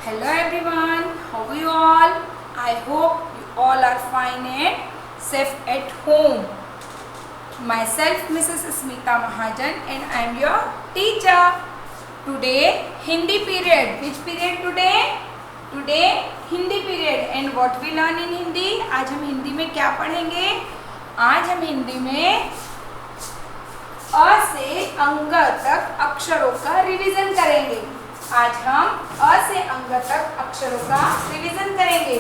Hello everyone, how are you all? I hope you all are fine and safe at home. Myself Mrs. Smita Mahajan and I am your teacher. Today Hindi period. Which period today? Today Hindi period. And what we learn in Hindi? आज हम हिंदी में क्या पढ़ेंगे? आज हम हिंदी में अ से अंग तक अक्षरों का रिवीजन करेंगे। आज हम अ से अंग तक अक्षरों का रिवीजन करेंगे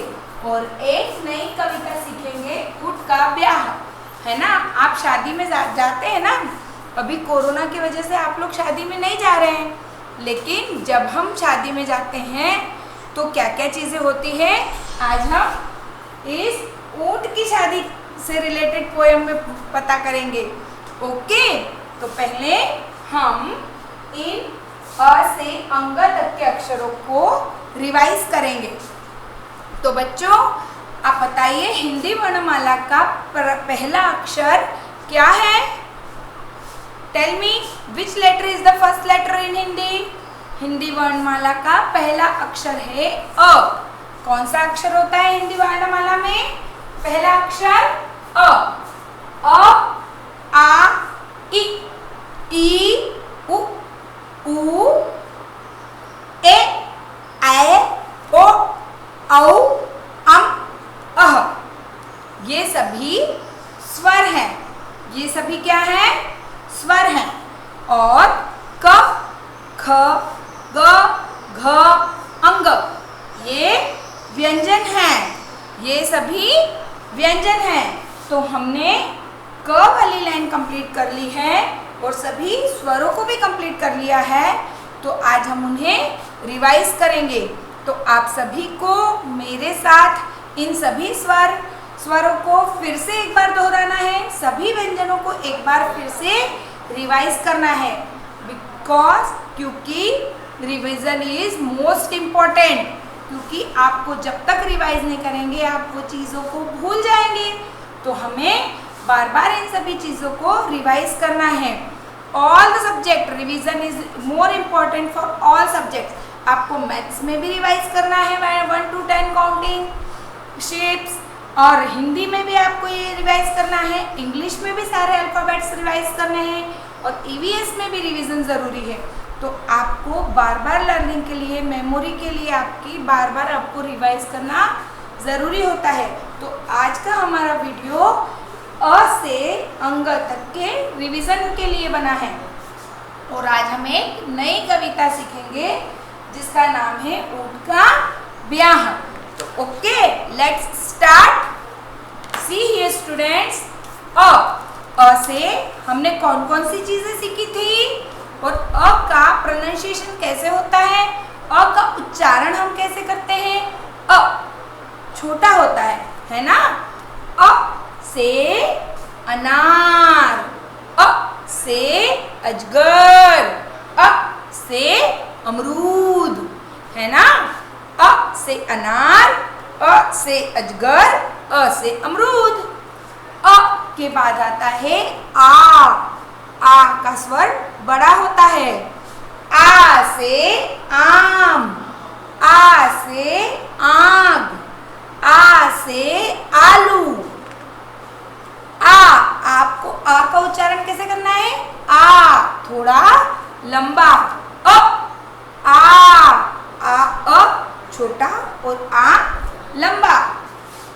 और एक नई कविता सीखेंगे, ऊँट का ब्याह। है ना, आप शादी में जाते हैं ना। अभी कोरोना की वजह से आप लोग शादी में नहीं जा रहे हैं, लेकिन जब हम शादी में जाते हैं तो क्या क्या चीज़ें होती है, आज हम इस ऊँट की शादी से रिलेटेड पोएम में पता करेंगे। ओके, तो पहले हम इन अ से अंग तक के अक्षरों को रिवाइज करेंगे। तो बच्चों आप बताइए, हिंदी वर्णमाला का पहला अक्षर क्या है? Tell me which letter is the first letter in Hindi? Hindi वर्णमाला का पहला अक्षर है अ। कौन सा अक्षर होता है हिंदी वर्णमाला में? पहला अक्षर अ। आ ई उ ऊ ए ऐ ओ औ अम अह। ये सभी स्वर हैं। ये सभी क्या है? स्वर हैं। और क ख ग घ अंग ये व्यंजन हैं। ये सभी व्यंजन हैं। तो हमने क वाली लाइन कंप्लीट कर ली है और सभी स्वरों को भी कंप्लीट कर लिया है। तो आज हम उन्हें रिवाइज करेंगे। तो आप सभी को मेरे साथ इन सभी स्वरों को फिर से एक बार दोहराना है। सभी व्यंजनों को एक बार फिर से रिवाइज करना है, क्योंकि रिवीजन इज मोस्ट इम्पॉर्टेंट। क्योंकि आपको जब तक रिवाइज नहीं करेंगे आप वो चीज़ों को भूल जाएंगे। तो हमें बार बार इन सभी चीज़ों को रिवाइज करना है। All the subject revision is more important for all subjects. आपको मैथ्स में भी रिवाइज करना है 1 to 10 काउंटिंग शेप्स, और हिंदी में भी आपको ये रिवाइज करना है। इंग्लिश में भी सारे अल्फ़ाबेट्स रिवाइज करने हैं और ईवीएस में भी रिवीजन ज़रूरी है। तो आपको बार बार लर्निंग के लिए, मेमोरी के लिए आपकी बार बार आपको रिवाइज करना ज़रूरी होता है। तो आज का हमारा वीडियो अ से अंग तक के रिवीजन के लिए बना है। और आज हम एक नई कविता सीखेंगे जिसका नाम है ऊँट का ब्याह। तो okay, let's start. See here students, अ से हमने कौन कौन सी चीजें सीखी थी और अ का प्रोनाउंसिएशन कैसे होता है, अ का उच्चारण हम कैसे करते हैं। अ छोटा होता है ना। अ से अनार, अ से अजगर, अ से अमरूद, है ना। अ से अनार, अ से अजगर, अ से अमरूद। अ के बाद आता है आ का स्वर बड़ा होता है। आ से आम, आ से आग, आ से आलू। आपको आ का उच्चारण कैसे करना है? आ थोड़ा लंबा, अ छोटा और आ लंबा।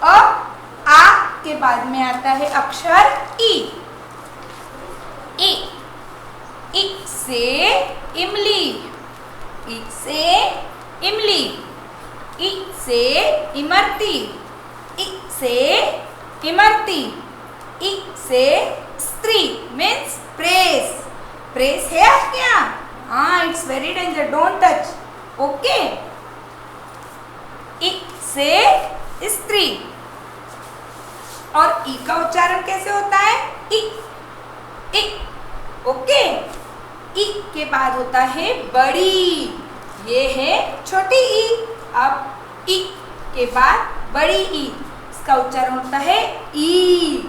आ के बाद में आता है अक्षर ई से इमली, ई से इमली, ई से इमरती, ई से इमरती, ई से स्त्री मीन्स प्रेस। प्रेस है आपके यहाँ? हाँ, it's very danger, don't touch. Okay, ई से स्त्री। और ई का उच्चारण कैसे होता है? ई। ओके, ई के बाद होता है बड़ी, ये है छोटी ई। अब ई के बाद बड़ी ई, इसका उच्चारण होता है ई।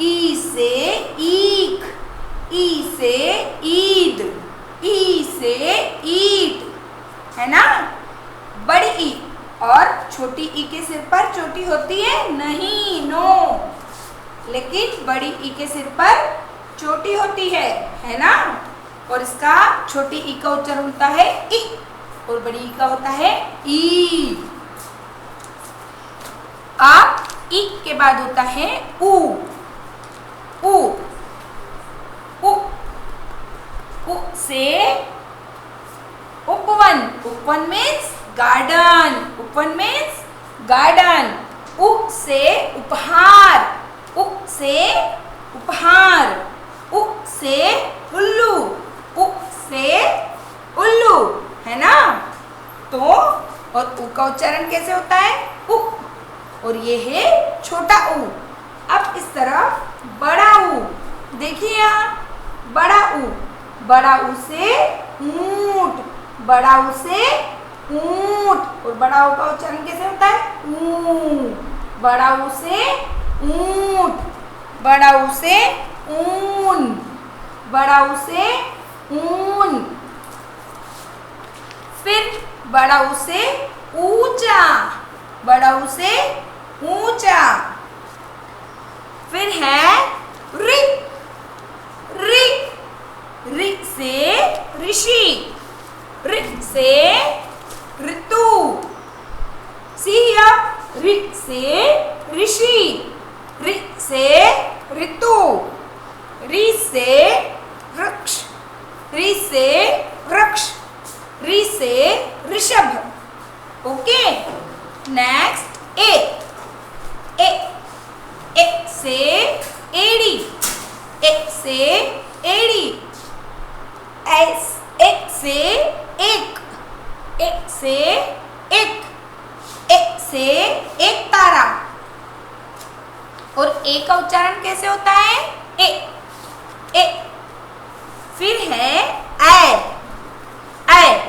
ई से ईख, ई से ईद, ई से ईट, है ना। के सिर पर चोटी होती है? नहीं, नो। लेकिन बड़ी ई के सिर पर चोटी होती है ना? और इसका छोटी ई का उच्चारण होता है ई और बड़ी ई का होता है ई। अब ई के बाद होता है ऊ। ऊ ऊ ऊ से उपवन। उपवन मीन्स गार्डन। उपवन मीन्स गार्डन। उ से उपहार। उ से उपहार। उ से उल्लू। उ से उल्लू, है ना? तो और उ का उच्चारण कैसे होता है? उ। और ये है छोटा ऊ। अब इस तरफ बड़ा ऊ। देखिए यहाँ बड़ा ऊ। बड़ा ऊ से ऊंट। बड़ा ऊ से ऊंट। और बड़ा ऊ का उच्चारण कैसे होता है? ऊ। बड़ा ऊ से ऊंट। बड़ा ऊ से ऊन। बड़ा ऊ से ऊन। फिर बड़ा ऊ से ऊंचा। बड़ा ऊ से ऊंचा। फिर है रि। रि रि से ऋषि। ऋ से ऋतु। सी ऋ से ऋषि। ऋ से ऋतु। रि से वृक्ष। रि से वृक्ष। रि से ऋषभ। ओके, नेक्स्ट ए। ए ए से एड़ी। ए से एड़ी। एक से एक। एक से एक। एक से एक तारा। और ए का उच्चारण कैसे होता है? ए। ए। फिर है ऐ। ऐ।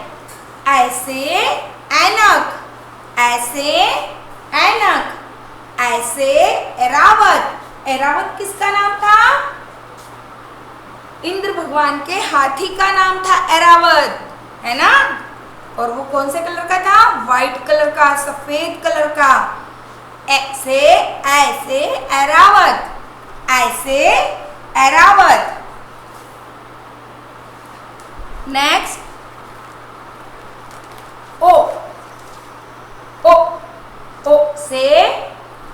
ऐसे ऐनक। ऐसे ऐनक। ऐसे ऐरावत। ऐरावत किसका नाम था? इंद्र भगवान के हाथी का नाम था ऐरावत, है ना? और वो कौन से कलर का था? व्हाइट कलर का, सफेद कलर का। ऐसे ऐसे ऐरावत। ऐसे ऐरावत। नेक्स्ट ओ। ओ ओ से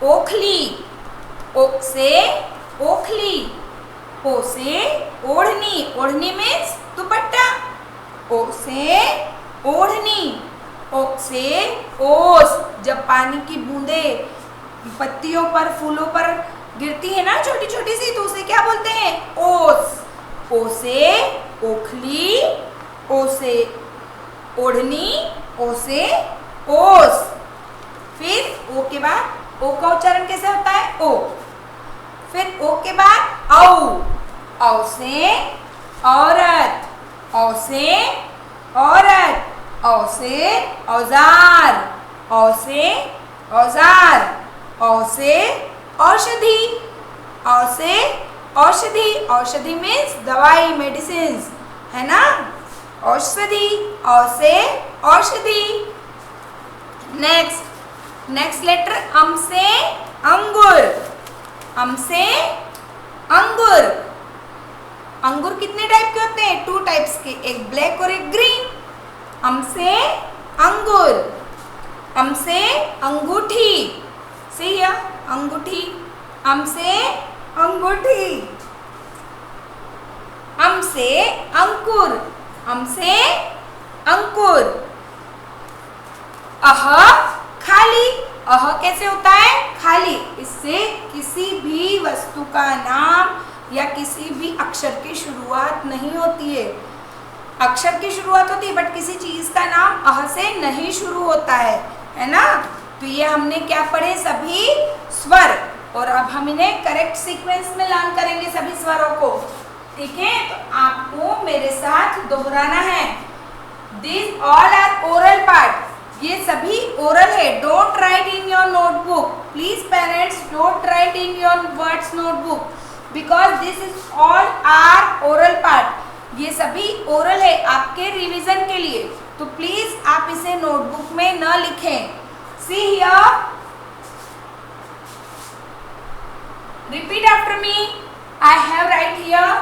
ओखली। ओ से ओखली। ओ से ओढ़नी। ओढ़नी मीन्स दुपट्टा। ओ से ओढ़नी। ओ से ओस। जब पानी की बूंदे पत्तियों पर, फूलों पर गिरती है ना छोटी छोटी सी, तो उसे क्या बोलते हैं? ओस। ओ से ओखली। ओ से ओढ़नी। ओ से ओस। फिर ओ के बाद ओ का उच्चारण कैसे होता है? ओ। फिर ओ के बाद औ। औ से औरत। औ से औरत। औ से औजार। औ से औजार। औ से औषधि। औ से औषधि। औषधि मीन्स दवाई, मेडिसिन, है ना? औषधि। औ से औषधि। नेक्स्ट लेटर अम से अंगूर। अम से अंगूर। अंगूर कितने टाइप के होते हैं? 2 टाइप्स के, एक ब्लैक और एक ग्रीन। अम से अंगूर। अम से अंगूठी। सही है, अंगूठी। अम से अंगूठी। अम से अंकुर। अम से अंकुर। अह खाली। अह कैसे होता है? खाली। इससे किसी भी वस्तु का नाम या किसी भी अक्षर की शुरुआत नहीं होती है। अक्षर की शुरुआत होती है बट किसी चीज का नाम अह से नहीं शुरू होता है ना? तो ये हमने क्या पढ़े? सभी स्वर। और अब हम इन्हें करेक्ट सीक्वेंस में लर्न करेंगे सभी स्वरों को। ठीक है, तो आपको मेरे साथ दोहराना है। This all are oral part. ये सभी ओरल है। Don't write in your notebook. Please parents, don't write in your words notebook because this is all are oral part. ये सभी ओरल है आपके रिवीजन के लिए, तो प्लीज आप इसे नोटबुक में न लिखें। See here, Repeat after me. I have right here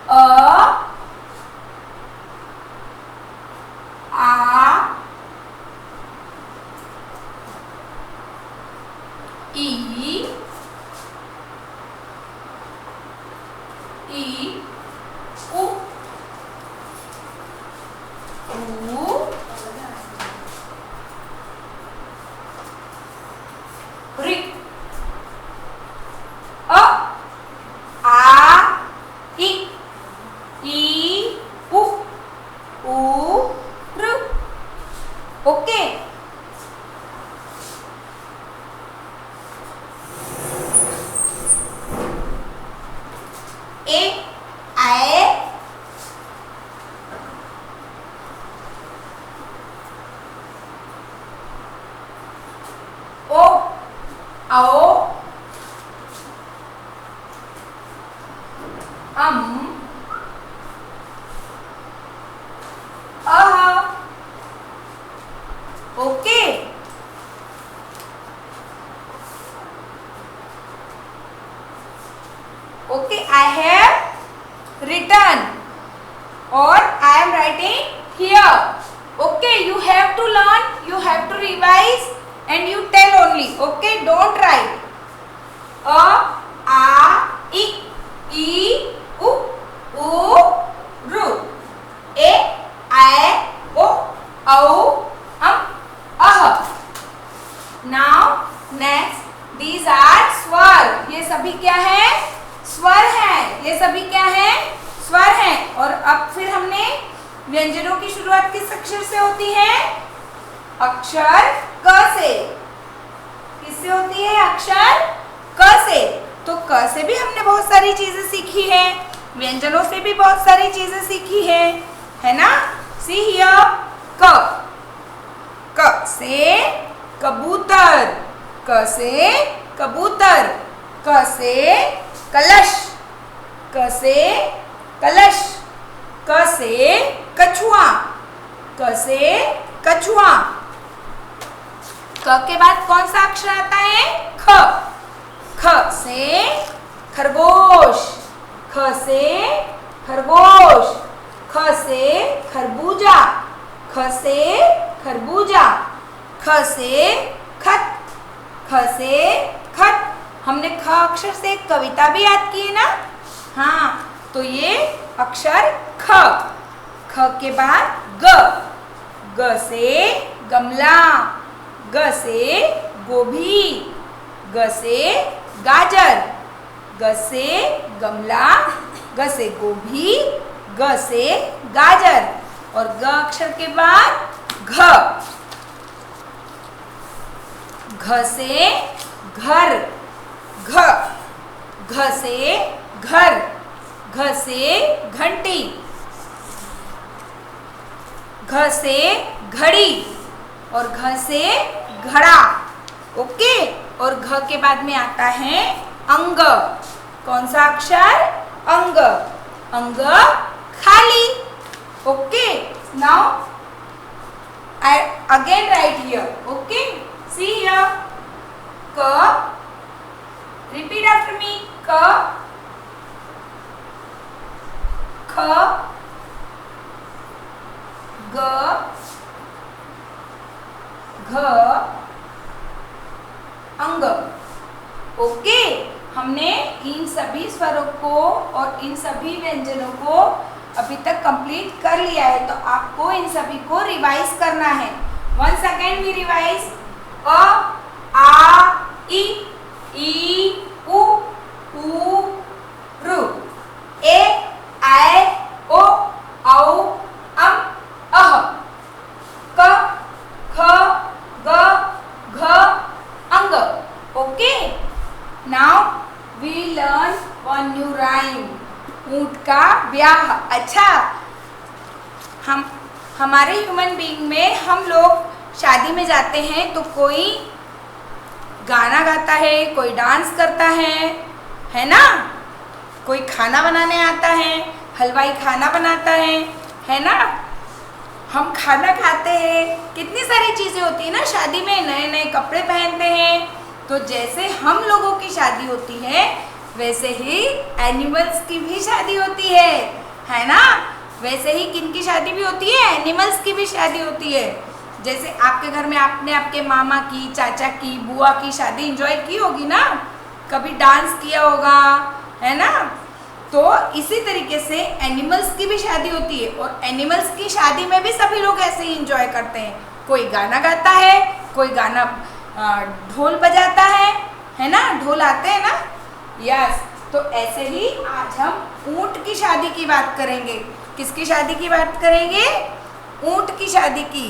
a, e, u, ri, a, i, u, r. Okay. A, I, O, ao, okay. Okay, I have written or I am writing here. Okay, you have to learn, you have to revise and you tell only. Okay, don't write. A, I, u, ru. A, I, o, au, ah. Now next, these are स्वर. ये सभी क्या है? स्वर है. ये सभी क्या है? स्वर है. और अब फिर हमने व्यंजनों की शुरुआत किस अक्षर से होती है? अक्षर क से. किससे होती है? अक्षर क से. तो क से भी हमने बहुत सारी चीजें सीखी है, व्यंजनों से भी बहुत सारी चीजें सीखी है ना? सी हियर, क. क से कबूतर. क से कबूतर. क से कलश. क से कलश. क से कछुआ. क से कछुआ. क के बाद कौन सा अक्षर आता है? ख. ख से खरगोश. ख से खरगोश. ख से खरबूजा. ख से खरबूजा. ख से खत. ख से खत. हमने ख अक्षर से एक कविता भी याद की है ना? हाँ, तो ये अक्षर ख. ख के बाद ग. ग से गमला. ग से गोभी. ग से गाजर. ग से गमला. ग से गोभी. ग से गाजर. और ग अक्षर के बाद घ. घ से घर. घ. घ से घर. घ से घंटी. घ से घड़ी. और घ से घड़ा. ओके. और घ के बाद में आता है अंग. कौन सा अक्षर? अंग. अंग खाली. Okay. Now I again write here. Okay. See here. Ka. Repeat after me. Ka. Kha. Ga. Gha. अंग. ओके. हमने इन सभी स्वरों को और इन सभी व्यंजनों को अभी तक कंप्लीट कर लिया है, तो आपको इन सभी को रिवाइज करना है. One second we revise. अ, आ, ई, उ, रु. ए, आई, ओ, औ, अह. क, ख, ग, घ, अंग. Okay. Now we learn one new rhyme. ऊंट का ब्याह. अच्छा, हमारे ह्यूमन बीइंग में हम लोग शादी में जाते हैं तो कोई गाना गाता है, कोई डांस करता है ना? कोई खाना बनाने आता है, हलवाई खाना बनाता है ना? हम खाना खाते हैं, कितनी सारी चीज़ें होती है ना शादी में. नए नए कपड़े पहनते हैं, तो जैसे हम लोगों की शादी होती है वैसे ही एनिमल्स की भी शादी होती है ना। वैसे ही किन की शादी भी होती है, एनिमल्स की भी शादी होती है। जैसे आपके घर में आपने आपके मामा की, चाचा की, बुआ की शादी एंजॉय की होगी ना, कभी डांस किया होगा, है ना। तो इसी तरीके से एनिमल्स की भी शादी होती है और एनिमल्स की शादी में भी सभी लोग ऐसे ही एंजॉय करते हैं। कोई गाना गाता है, कोई गाना ढोल बजाता है ना, ढोल आते हैं ना, यस। तो ऐसे ही आज हम ऊंट की शादी की बात करेंगे। किसकी शादी की बात करेंगे? ऊंट की शादी की।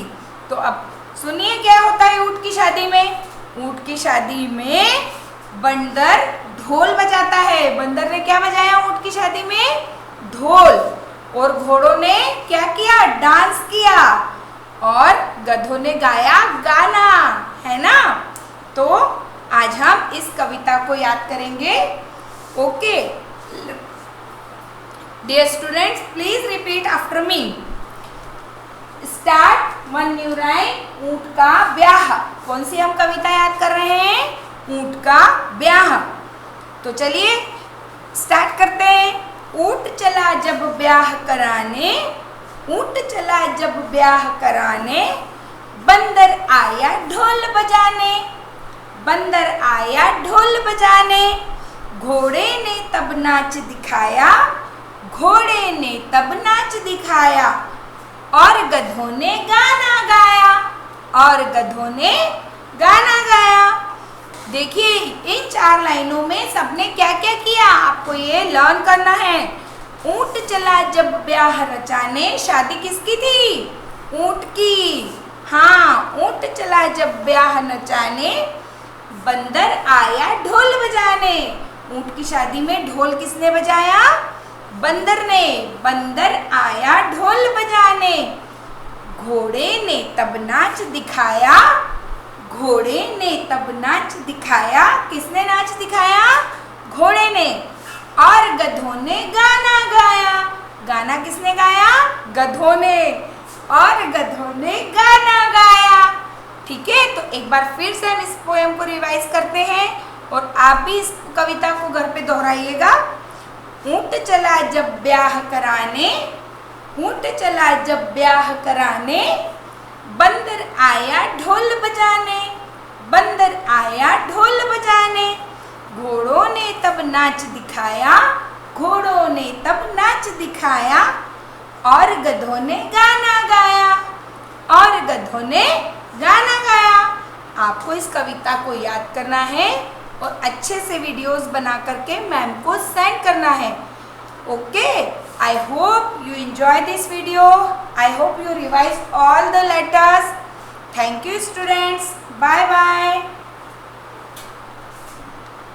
तो अब सुनिए क्या होता है ऊंट की शादी में। ऊंट की शादी में बंदर ढोल बजाता है। बंदर ने क्या बजाया ऊंट की शादी में? ढोल। और घोड़ों ने क्या किया? डांस किया। और गधों ने गाया गाना, है ना। तो आज हम इस कविता को याद करेंगे। Okay dear students, please repeat after me. Start one new rhyme. ऊंट का ब्याह। कौन सी हम कविता याद कर रहे हैं? ऊंट का ब्याह। तो चलिए स्टार्ट करते हैं। ऊंट चला जब ब्याह कराने, ऊंट चला जब ब्याह कराने, बंदर आया ढोल बजाने, बंदर आया ढोल बजाने, घोड़े ने तब नाच दिखाया, घोड़े ने तब नाच दिखाया, और गधों ने गाना गाया, और गधों ने गाना गाया। देखिए इन 4 लाइनों में सबने क्या क्या किया, आपको ये लर्न करना है। ऊंट चला जब ब्याह रचाने, शादी किसकी थी? ऊंट की। हाँ, ऊंट चला जब ब्याह नचाने, बंदर आया ढोल बजाने। ऊंट की शादी में ढोल किसने बजाया? बंदर ने। बंदर आया ढोल बजाने। घोड़े ने तब नाच दिखाया, घोड़े ने तब नाच दिखाया। किसने नाच दिखाया? घोड़े ने। और गधों ने गाना गाया। गाना किसने गाया? गधों ने। और गधों ने गाना गाया। ठीक है, तो एक बार फिर से हम इस पोएम को रिवाइज करते हैं और आप भी इस कविता को घर पे दोहराइएगा। ऊंट चला जब ब्याह कराने, ऊंट चला जब ब्याह कराने, बंदर आया ढोल बजाने, बंदर आया ढोल बजाने, घोड़ों ने तब नाच दिखाया, घोड़ों ने तब नाच दिखाया, और गधों ने गाना गाया, और गधों ने गाना गाया। आपको इस कविता को याद करना है और अच्छे से वीडियोस बना करके मैम को सेंड करना है। Okay, I hope you enjoy this video. I hope you revise all the letters. Thank you students. Bye bye.